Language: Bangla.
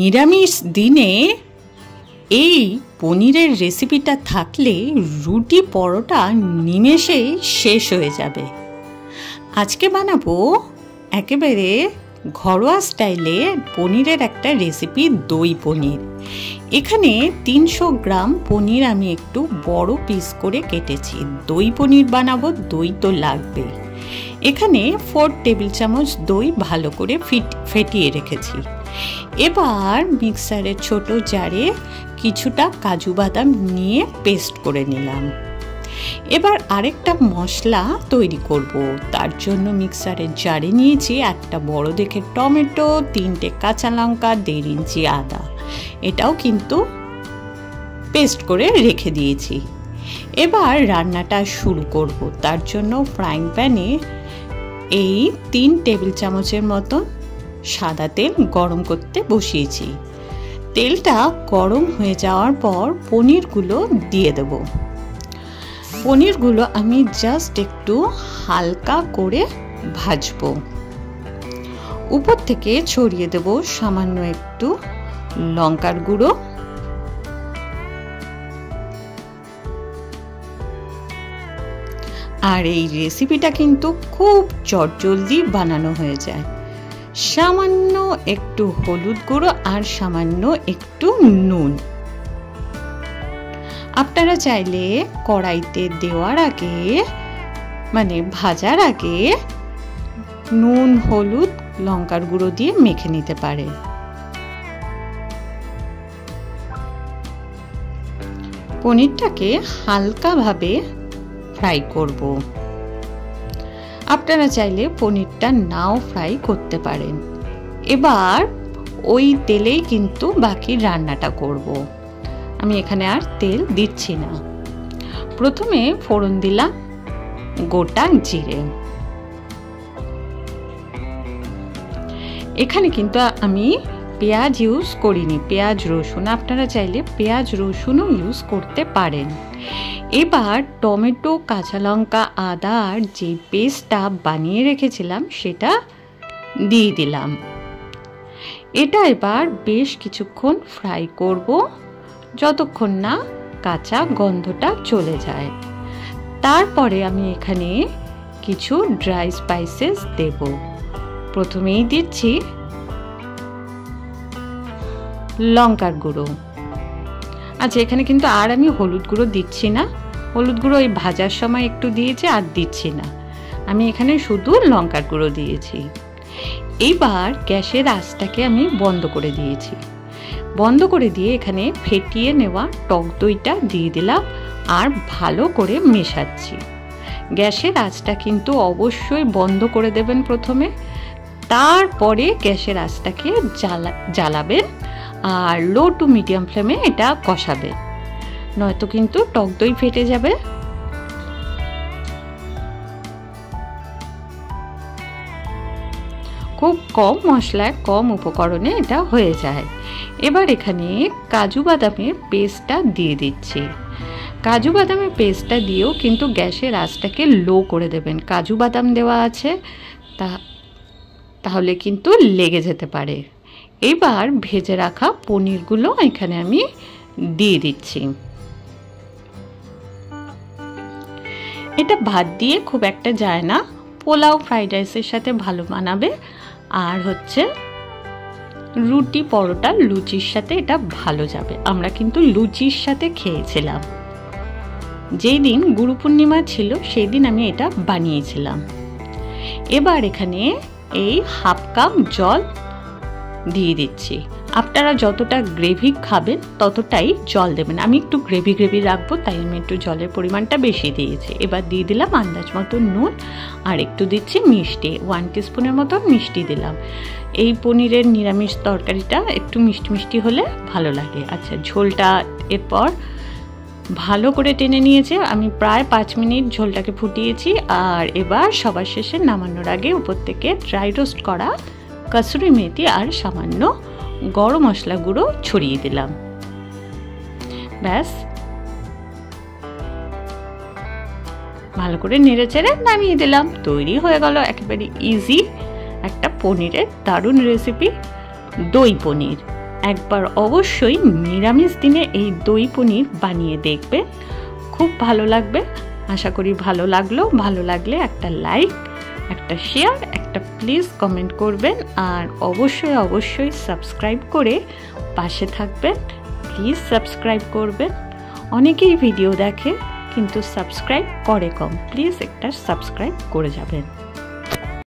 নিরামিষ দিনে এই পনিরের রেসিপিটা থাকলে রুটি পরোটা নিমেষেই শেষ হয়ে যাবে। আজকে বানাবো একেবারে ঘরোয়া স্টাইলে পনিরের একটা রেসিপি, দই পনির। এখানে 300 গ্রাম পনির আমি একটু বড় পিস করে কেটেছি। দই পনির বানাবো, দই তো লাগবে। এখানে 4 টেবিল চামচ দই ভালো করে ফেটিয়ে রেখেছি। এবার মিক্সারের ছোট জারে কিছুটা কাজু বাদাম নিয়ে পেস্ট করে নিলাম। এবার আরেকটা মশলা তৈরি করব। তার জন্য মিক্সারের জারে নিয়েছি একটা বড় দেখে টমেটো, 3টে কাঁচা লঙ্কা, 1.5 ইঞ্চি আদা। এটাও কিন্তু পেস্ট করে রেখে দিয়েছি। এবার রান্নাটা শুরু করব। তার জন্য ফ্রাইং প্যানে এই 3 টেবিল চামচের মতো সাদা তেল গরম করতে বসিয়েছি। তেলটা গরম হয়ে যাওয়ার পর পনিরগুলো দিয়ে দেব। পনিরগুলো আমি জাস্ট একটু হালকা করে ভাজবো। উপর থেকে ছড়িয়ে দেব সামান্য একটু লঙ্কার গুঁড়ো, আর এই রেসিপিটা কিন্তু খুব চটজলদি বানানো হয়ে যায়। সামান্য একটু হলুদ গুঁড়ো আর সামান্য একটু নুন। আপনারা চাইলে কড়াইতে দেওয়ার আগে মানে ভাজার আগে নুন, হলুদ, লঙ্কার গুঁড়ো দিয়ে মেখে নিতে পারেন। পনিরটাকে হালকাভাবে ফ্রাই করব। আপনারা চাইলে পনিরটা নাও ফ্রাই করতে পারেন। এবার ওই তেলেই কিন্তু বাকি রান্নাটা করব। আমি এখানে আর তেল দিচ্ছি না। প্রথমে ফোড়ন দিলাম গোটা জিরে। এখানে কিন্তু আমি পেঁয়াজ ইউজ করিনি, পেঁয়াজ রসুন। আপনারা চাইলে পেঁয়াজ রসুনও ইউজ করতে পারেন। এবার টমেটো, কাঁচা লঙ্কা, আদার যে পেস্টটা বানিয়ে রেখেছিলাম সেটা দিয়ে দিলাম। এটা এবার বেশ কিছুক্ষণ ফ্রাই করব, যতক্ষণ না কাঁচা গন্ধটা চলে যায়। তারপরে আমি এখানে কিছু ড্রাই স্পাইসেস দেব। প্রথমেই দিচ্ছি লঙ্কার গুঁড়ো। আচ্ছা, এখানে কিন্তু আর আমি হলুদ গুঁড়ো দিচ্ছি না। হলুদ গুঁড়ো এই ভাজার সময় একটু দিয়েছি, আর দিচ্ছি না। আমি এখানে শুধু লঙ্কার গুঁড়ো দিয়েছি। এইবার গ্যাসের আঁচটাকে আমি বন্ধ করে দিয়েছি। বন্ধ করে দিয়ে এখানে ফেটিয়ে নেওয়া টক দইটা দিয়ে দিলাম আর ভালো করে মেশাচ্ছি। গ্যাসের আঁচটা কিন্তু অবশ্যই বন্ধ করে দেবেন প্রথমে, তারপরে গ্যাসের আঁচটাকে জ্বালাবেন আর লো টু মিডিয়াম ফ্লেমে এটা কষাবে, নয়তো কিন্তু টক দই ফেটে যাবে। খুব কম মশলায় কম উপকরণে এটা হয়ে যায়। এবার এখানে কাজু বাদামের পেস্টটা দিয়ে দিচ্ছি। কাজু বাদামের পেস্টটা দিয়েও কিন্তু গ্যাসের আঁচটাকে লো করে দেবেন। কাজু বাদাম দেওয়া আছে, তাহলে কিন্তু লেগে যেতে পারে। এবার ভেজে রাখা পনিরগুলো এখানে আমি দিয়ে দিচ্ছি। এটা ভাত দিয়ে খুব একটা যায় না, পোলাও, ফ্রাইড রাইসের সাথে ভালো মানাবে। আর হচ্ছে রুটি, পরোটা, লুচির সাথে এটা ভালো যাবে। আমরা কিন্তু লুচির সাথে খেয়েছিলাম। যেই দিন গুরু পূর্ণিমা ছিল সেই দিন আমি এটা বানিয়েছিলাম। এবার এখানে এই 1/2 কাপ জল দিয়ে দিচ্ছি। আপনারা যতটা গ্রেভি খাবেন ততটাই জল দেবেন। আমি একটু গ্রেভি রাখবো, তাই আমি একটু জলের পরিমাণটা বেশি দিয়েছি। এবার দিয়ে দিলাম আন্দাজ মতো নুন, আর একটু দিচ্ছি মিষ্টি। 1 টিস্পুনের মতো মিষ্টি দিলাম। এই পনিরের নিরামিষ তরকারিটা একটু মিষ্টি মিষ্টি হলে ভালো লাগে। আচ্ছা, ঝোলটা এরপর ভালো করে টেনে নিয়েছে। আমি প্রায় 5 মিনিট ঝোলটাকে ফুটিয়েছি। আর এবার সবার শেষে নামানোর আগে উপর থেকে ড্রাই রোস্ট করা কসুরি মেথি আর সামান্য গরম মশলা গুঁড়ো ছড়িয়ে দিলাম। ব্যাস, ভালো করে নেড়ে চেড়ে নামিয়ে দিলাম। তৈরি হয়ে গেল একেবারে ইজি একটা পনিরের দারুণ রেসিপি, দই পনির। একবার অবশ্যই নিরামিষ দিনে এই দই পনির বানিয়ে দেখবেন, খুব ভালো লাগবে। আশা করি ভালো লাগলো। ভালো লাগলে একটা লাইক, একটা শেয়ার, একটা প্লিজ কমেন্ট করবেন, আর অবশ্যই অবশ্যই সাবস্ক্রাইব করে পাশে থাকবেন। প্লিজ সাবস্ক্রাইব করবেন। অনেকেই ভিডিও দেখে কিন্তু সাবস্ক্রাইব করে কম, প্লিজ একটা সাবস্ক্রাইব করে যাবেন।